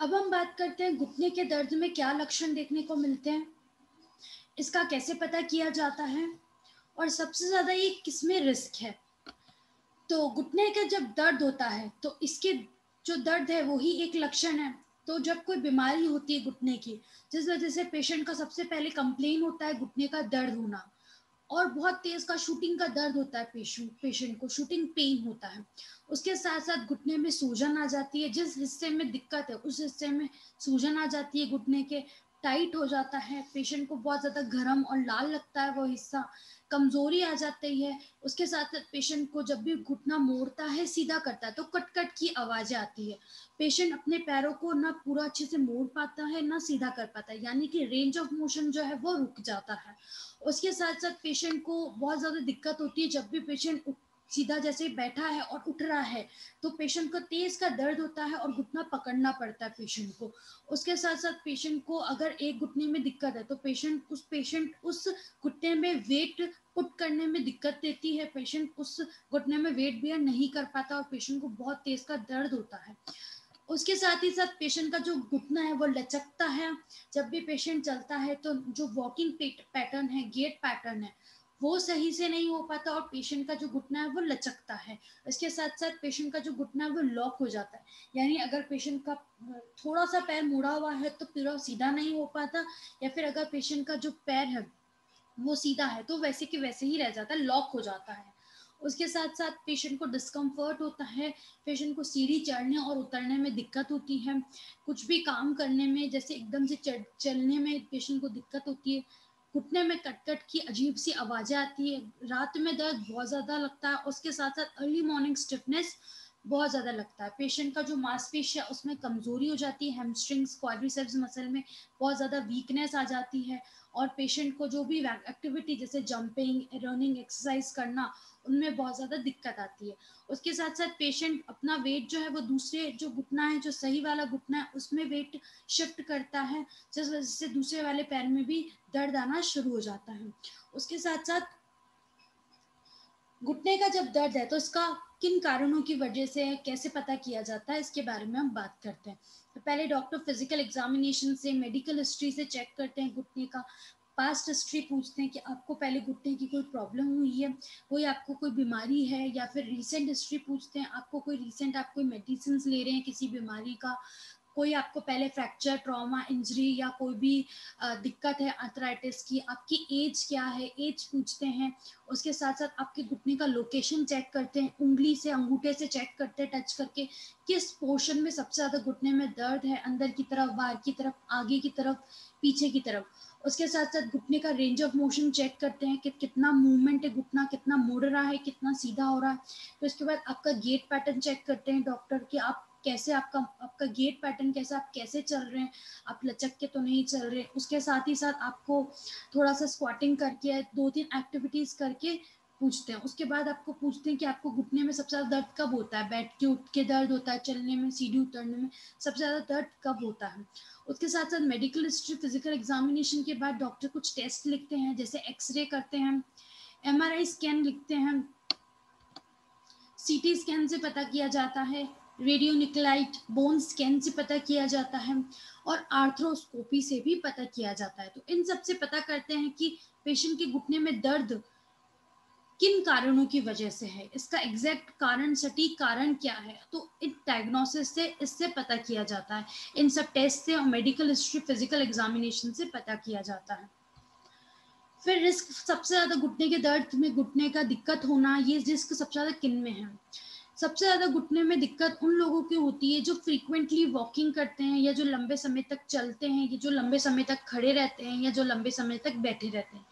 अब हम बात करते हैं घुटने के दर्द में क्या लक्षण देखने को मिलते हैं, इसका कैसे पता किया जाता है और सबसे ज़्यादा ये किसमें रिस्क है। तो घुटने का जब दर्द होता है तो इसके जो दर्द है वो ही एक लक्षण है। तो जब कोई बीमारी होती है घुटने की, जिस वजह से पेशेंट का सबसे पहले कंप्लेन होता है घुटने का दर्द होना, और बहुत तेज का शूटिंग का दर्द होता है, पेशेंट को शूटिंग पेन होता है। उसके साथ साथ घुटने में सूजन आ जाती है, जिस हिस्से में दिक्कत है उस हिस्से में सूजन आ जाती है, घुटने के टाइट हो जाता है, पेशेंट को बहुत ज़्यादा गर्म और लाल लगता है वो हिस्सा, कमजोरी आ जाती है। उसके साथ साथ पेशेंट को जब भी घुटना मोड़ता है सीधा करता है तो कट कट की आवाज़ें आती है। पेशेंट अपने पैरों को ना पूरा अच्छे से मोड़ पाता है ना सीधा कर पाता है, यानी कि रेंज ऑफ मोशन जो है वो रुक जाता है। उसके साथ साथ पेशेंट को बहुत ज़्यादा दिक्कत होती है जब भी पेशेंट सीधा जैसे बैठा है और उठ रहा है तो पेशेंट को तेज का दर्द होता है और घुटना पकड़ना पड़ता है पेशेंट को। उसके साथ साथ पेशेंट को अगर एक घुटने में दिक्कत है तो पेशेंट उस घुटने में वेट पुट करने में दिक्कत देती है, पेशेंट उस घुटने में वेट बेयर नहीं कर पाता और पेशेंट को बहुत तेज का दर्द होता है। उसके साथ ही साथ पेशेंट का जो घुटना है वो लचकता है। जब भी पेशेंट चलता है तो जो वॉकिंग पैटर्न है, गेट पैटर्न है, वो सही से नहीं हो पाता और पेशेंट का जो घुटना है वो लचकता है। इसके साथ साथ पेशेंट का जो घुटना है वो लॉक हो जाता है, यानी अगर पेशेंट का थोड़ा सा पैर मुड़ा हुआ है तो पूरा सीधा नहीं हो पाता, या फिर अगर पेशेंट का जो पैर है वो सीधा है तो वैसे के वैसे ही रह जाता है, लॉक हो जाता है। उसके साथ साथ पेशेंट को डिस्कम्फर्ट होता है, पेशेंट को सीढ़ी चढ़ने और उतरने में दिक्कत होती है, कुछ भी काम करने में जैसे एकदम से चलने में पेशेंट को दिक्कत होती है, घुटने में कट कट की अजीब सी आवाज़ें आती है, रात में दर्द बहुत ज़्यादा लगता है। उसके साथ साथ अर्ली मॉर्निंग स्टिफनेस बहुत ज़्यादा लगता है, पेशेंट का जो मांसपेशियाँ उसमें कमज़ोरी हो जाती है, हैमस्ट्रिंग्स क्वाड्रिसेप्स मसल में बहुत ज़्यादा वीकनेस आ जाती है, और पेशेंट को जो भी एक्टिविटी जैसे जंपिंग, रनिंग, एक्सरसाइज करना, उनमें बहुत ज़्यादा दिक्कत आती है। उसके साथ साथ पेशेंट अपना वेट जो है वो दूसरे जो घुटना है, जो सही वाला घुटना है, उसमें वेट शिफ्ट करता है, जिस वजह से दूसरे वाले पैर में भी दर्द आना शुरू हो जाता है। उसके साथ साथ घुटने का जब दर्द है तो इसका किन कारणों की वजह से है, कैसे पता किया जाता है, इसके बारे में हम बात करते हैं। तो पहले डॉक्टर फिजिकल एग्जामिनेशन से, मेडिकल हिस्ट्री से चेक करते हैं घुटने का, पास्ट हिस्ट्री पूछते हैं कि आपको पहले घुटने की कोई प्रॉब्लम हुई है, कोई आपको कोई बीमारी है, या फिर रीसेंट हिस्ट्री पूछते हैं, आपको कोई रीसेंट आप कोई मेडिसिन ले रहे हैं किसी बीमारी का, कोई आपको पहले फ्रैक्चर, ट्रॉमा, इंजरी या कोई भी दिक्कत है आर्थराइटिस की, आपकी एज क्या है, एज पूछते हैं। उसके साथ साथ आपके घुटने का लोकेशन चेक करते हैं, उंगली से, अंगूठे से चेक करते हैं, टच करके किस पोर्शन में सबसे ज़्यादा घुटने में दर्द है, अंदर की तरफ, बाहर की तरफ, आगे की तरफ, पीछे की तरफ। उसके साथ साथ घुटने का रेंज ऑफ मोशन चेक करते हैं कि कितना मूवमेंट है, घुटना कितना मुड़ रहा है, कितना सीधा हो रहा है। फिर उसके बाद आपका गेट पैटर्न चेक करते हैं डॉक्टर कि आप कैसे, आपका गेट पैटर्न कैसा, आप कैसे चल रहे हैं, आप लचक के तो नहीं चल रहे। उसके साथ ही साथ आपको थोड़ा सा स्क्वाटिंग करके 2-3 एक्टिविटीज करके पूछते हैं। उसके बाद आपको पूछते हैं कि आपको घुटने में सबसे ज़्यादा दर्द कब होता है, बैठ के उठ के दर्द होता है, चलने में, सीढ़ी उतरने में सबसे ज़्यादा दर्द कब होता है। उसके साथ साथ मेडिकल हिस्ट्री, फिजिकल एग्जामिनेशन के बाद डॉक्टर कुछ टेस्ट लिखते हैं, जैसे एक्सरे करते हैं, एमआरआई स्कैन लिखते हैं, सीटी स्कैन से पता किया जाता है, रेडियो न्यूक्लाइड बोन स्कैन से पता किया जाता है, और आर्थ्रोस्कोपी से भी पता किया जाता है। तो इन सब से पता करते हैं कि पेशेंट के घुटने में दर्द किन कारणों की वजह से है, इसका एग्जैक्ट कारण, सटीक कारण क्या है। तो इन डायग्नोसिस से इससे पता किया जाता है, इन सब टेस्ट से और मेडिकल हिस्ट्री, फिजिकल एग्जामिनेशन से पता किया जाता है। फिर रिस्क सबसे ज़्यादा घुटने के दर्द में, घुटने का दिक्कत होना, ये रिस्क सबसे ज़्यादा किन में है। सबसे ज़्यादा घुटने में दिक्कत उन लोगों की होती है जो फ्रीक्वेंटली वॉकिंग करते हैं, या जो लंबे समय तक चलते हैं, या जो लंबे समय तक खड़े रहते हैं, या जो लंबे समय तक बैठे रहते हैं,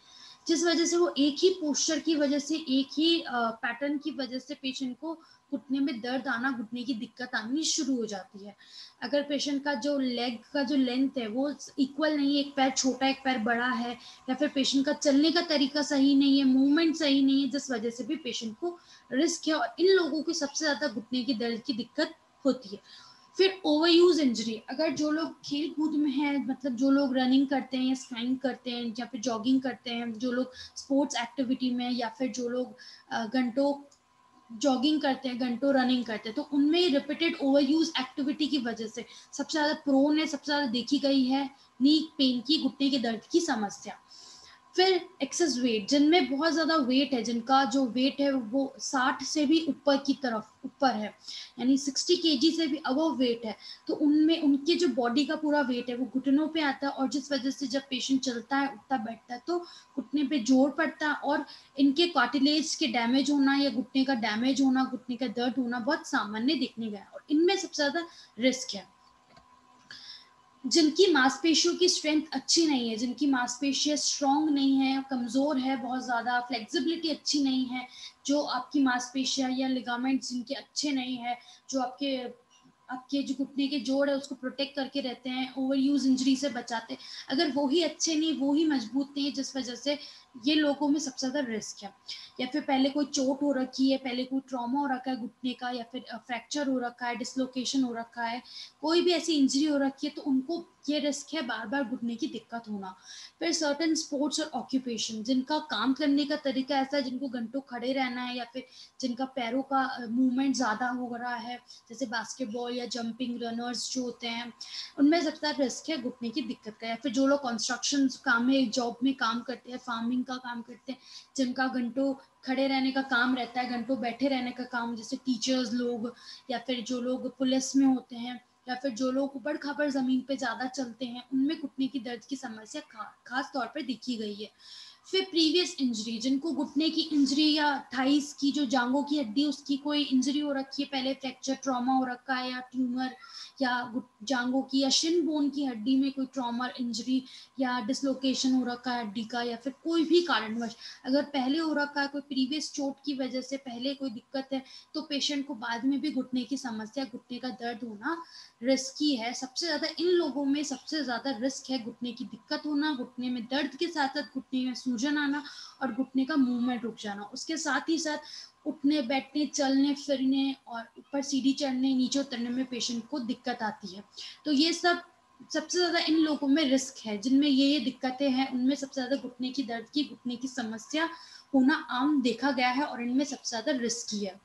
जिस वजह से वो एक ही पोस्चर की वजह से, एक ही पैटर्न की वजह से पेशेंट को घुटने में दर्द आना, घुटने की दिक्कत आनी शुरू हो जाती है। अगर पेशेंट का जो लेग का जो लेंथ है वो इक्वल नहीं है, एक पैर छोटा एक पैर बड़ा है, या फिर पेशेंट का चलने का तरीका सही नहीं है, मूवमेंट सही नहीं है, जिस वजह से भी पेशेंट को रिस्क है, और इन लोगों की सबसे ज्यादा घुटने की दर्द की दिक्कत होती है। फिर ओवर यूज इंजरी, अगर जो लोग खेल कूद में हैं, मतलब जो लोग रनिंग करते हैं या स्काइंग करते हैं या फिर जॉगिंग करते हैं, जो लोग स्पोर्ट्स एक्टिविटी में, या फिर जो लोग घंटों जॉगिंग करते हैं, घंटों रनिंग करते हैं, तो उनमें रिपीटेड ओवर यूज एक्टिविटी की वजह से सबसे ज्यादा प्रोन है, सबसे ज्यादा देखी गई है नी पेन की, घुटने के दर्द की समस्या। फिर एक्सेस वेट, जिनमें बहुत ज़्यादा वेट है, जिनका जो वेट है वो 60 से भी ऊपर की तरफ ऊपर है, यानी 60 केजी से भी अबव वेट है, तो उनमें उनके जो बॉडी का पूरा वेट है वो घुटनों पे आता है, और जिस वजह से जब पेशेंट चलता है, उठता बैठता है, तो घुटने पे जोर पड़ता है, और इनके कार्टिलेज के डैमेज होना या घुटने का डैमेज होना, घुटने का दर्द होना बहुत सामान्य देखने गया, और इनमें सबसे ज़्यादा रिस्क है जिनकी मांसपेशियों की स्ट्रेंथ अच्छी नहीं है, जिनकी मांसपेशियां स्ट्रांग नहीं है, कमजोर है, बहुत ज्यादा फ्लेक्सिबिलिटी अच्छी नहीं है, जो आपकी मांसपेशियां या लिगामेंट्स जिनके अच्छे नहीं है, जो आपके आपके जो घुटने के जोड़ है उसको प्रोटेक्ट करके रहते हैं, ओवर यूज इंजरी से बचाते हैं, अगर वो ही अच्छे नहीं, वो ही मजबूत नहीं है, जिस वजह से ये लोगों में सबसे ज्यादा रिस्क है। या फिर पहले कोई चोट हो रखी है, पहले कोई ट्रॉमा हो रखा है घुटने का, या फिर फ्रैक्चर हो रखा है, डिसलोकेशन हो रखा है, कोई भी ऐसी इंजरी हो रखी है, तो उनको ये रिस्क है बार बार घुटने की दिक्कत होना। फिर सर्टेन स्पोर्ट्स और ऑक्यूपेशन, जिनका काम करने का तरीका ऐसा है, जिनको घंटों खड़े रहना है, या फिर जिनका पैरों का मूवमेंट ज़्यादा हो रहा है, जैसे बास्केटबॉल या जंपिंग रनर्स जो होते हैं, उनमें सबसे ज़्यादा रिस्क है घुटने की दिक्कत का। या फिर जो लोग कंस्ट्रक्शन काम में, जॉब में काम करते हैं, फार्मिंग का काम करते हैं, जिनका घंटों खड़े रहने का काम रहता है, घंटों बैठे रहने का काम, जैसे टीचर्स लोग, या फिर जो लोग पुलिस में होते हैं, या फिर जो लोग ऊबड़ खाबड़ जमीन पे ज्यादा चलते हैं, उनमें घुटने की दर्द की समस्या खास तौर पर देखी गई है। फिर प्रीवियस इंजरी, जिनको घुटने की इंजरी या थाइस की जो जांघों की हड्डी उसकी कोई इंजरी हो रखी है, पहले फ्रैक्चर ट्रॉमा हो रखा है, या ट्यूमर, या जांघों की या शिन बोन की हड्डी में कोई ट्रॉमा इंजरी या डिसलोकेशन हो रखा है हड्डी का, या फिर कोई भी कारणवश अगर पहले हो रखा है, कोई प्रीवियस चोट की वजह से पहले कोई दिक्कत है, तो पेशेंट को बाद में भी घुटने की समस्या, घुटने का दर्द होना रिस्की है। सबसे ज्यादा इन लोगों में सबसे ज्यादा रिस्क है घुटने की दिक्कत होना, घुटने में दर्द के साथ साथ घुटने में सूजन आना, और घुटने का मूवमेंट रुक जाना, उसके साथ ही साथ उठने बैठने चलने फिरने और ऊपर सीढ़ी चढ़ने नीचे उतरने में पेशेंट को दिक्कत आती है। तो ये सब सबसे ज्यादा इन लोगों में रिस्क है, जिनमें ये दिक्कतें हैं, उनमें सबसे ज्यादा घुटने की दर्द की, घुटने की समस्या होना आम देखा गया है, और इनमें सबसे ज्यादा रिस्की है।